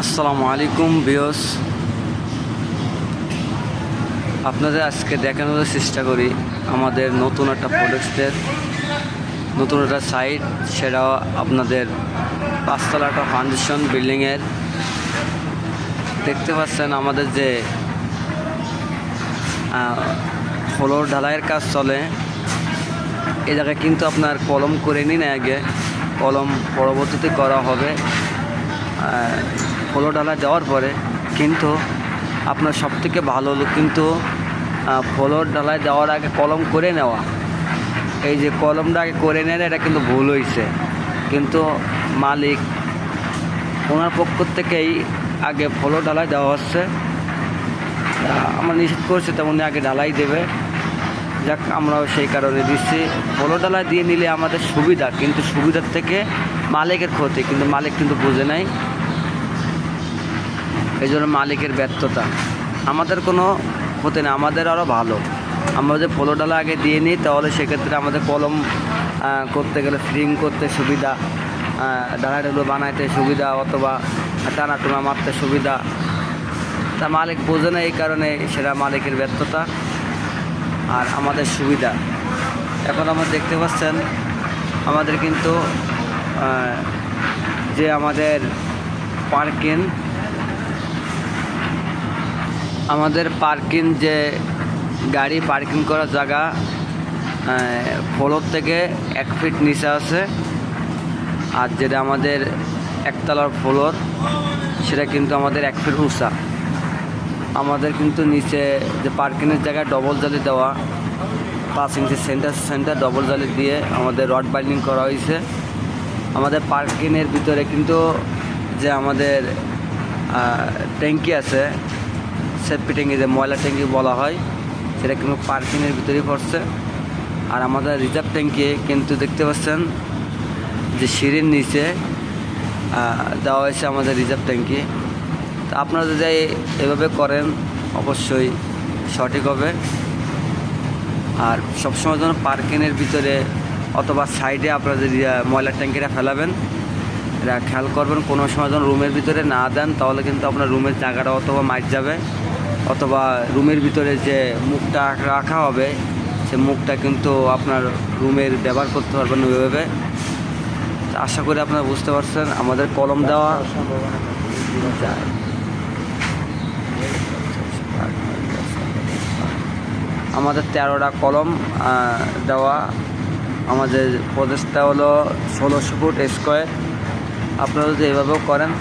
আসসালামু আলাইকুম ভিউয়ার্স, আপনাদের আজকে দেখানোর চেষ্টা করি আমাদের নতুন একটা প্রোডাক্টের নতুন একটা সাইট। সেটা আপনাদের পাঁচতলা একটা ফাউন্ডেশন বিল্ডিংয়ের। দেখতে পাচ্ছেন আমাদের যে ফ্লোর ঢালাইয়ের কাজ চলে। এই জায়গায় কিন্তু আপনার কলম করে নিন, আগে কলম পরবর্তীতে করা হবে ফ্লোর ঢালাই দেওয়ার পরে। কিন্তু আপনার সবথেকে ভালো হলো কিন্তু ফ্লোর ঢালাই দেওয়ার আগে কলম করে নেওয়া। এই যে কলমটা আগে করে নেন, এটা কিন্তু ভুল হয়েছে। কিন্তু মালিক ওনার পক্ষ থেকেই আগে ফ্লোর ঢালাই দেওয়া হচ্ছে। আমরা নিষেধ করছি, তা উনি আগে ঢালাই দেবে। যাক, আমরাও সেই কারণে দিচ্ছি। ফ্লোর ঢালাই দিয়ে নিলে আমাদের সুবিধা, কিন্তু সুবিধার থেকে মালিকের ক্ষতি, কিন্তু মালিক কিন্তু বুঝে নাই। এই জন্য মালিকের ব্যর্থতা। আমাদের কোনো ক্ষতি না, আমাদের আরও ভালো। আমরা যদি ফ্লোর ঢালাই আগে দিয়ে নিই, তাহলে সেক্ষেত্রে আমাদের কলম করতে গেলে ফিটিং করতে সুবিধা, ঢালাইগুলো বানাইতে সুবিধা, অথবা টানা টুনা মারতে সুবিধা। তা মালিক বোঝে না, এই কারণে সেটা মালিকের ব্যর্থতা আর আমাদের সুবিধা। এখন আমরা দেখতে পাচ্ছেন আমাদের কিন্তু যে আমাদের পার্কিং যে গাড়ি পার্কিং করার জায়গা ফ্লোর থেকে 1 ফিট নিচে আছে। আর যেটা আমাদের একতলার ফ্লোর, সেটা কিন্তু আমাদের 1 ফিট উঁচা। আমাদের কিন্তু নিচে যে পার্কিংয়ের জায়গায় ডবল জালি দেওয়া, 5 ইঞ্চি সেন্টার ডবল জালি দিয়ে আমাদের রড বাইন্ডিং করা হয়েছে। আমাদের পার্কিংয়ের ভিতরে কিন্তু যে আমাদের ট্যাঙ্কি আছে, সেফটি ট্যাঙ্কি, যে ময়লা ট্যাঙ্কি বলা হয়, সেটা কিন্তু পার্কিংয়ের ভিতরেই পড়ছে। আর আমাদের রিজার্ভ ট্যাঙ্কি কিন্তু দেখতে পাচ্ছেন যে সিঁড়ির নিচে দেওয়া হয়েছে আমাদের রিজার্ভ ট্যাঙ্কি। তো আপনারা যদি এভাবে করেন অবশ্যই সঠিক হবে। আর সবসময় যেন পার্কিংয়ের ভিতরে অথবা সাইডে আপনারা যদি ময়লার ট্যাঙ্কিটা ফেলাবেন, এটা খেয়াল করবেন। কোনো সময় যেন রুমের ভিতরে না দেন, তাহলে কিন্তু আপনার রুমের জায়গাটা অথবা মাইট যাবে, অথবা রুমের ভিতরে যে মুখটা রাখা হবে, সে মুখটা কিন্তু আপনার রুমের ব্যবহার করতে পারবেন ওইভাবে। আশা করি আপনারা বুঝতে পারছেন। আমাদের কলম দেওয়া আমাদের 13টা কলম দেওয়া। আমাদের প্রদেশটা হলো 1600 ফুট স্কোয়ার। আপনারা যদি এভাবেও করেন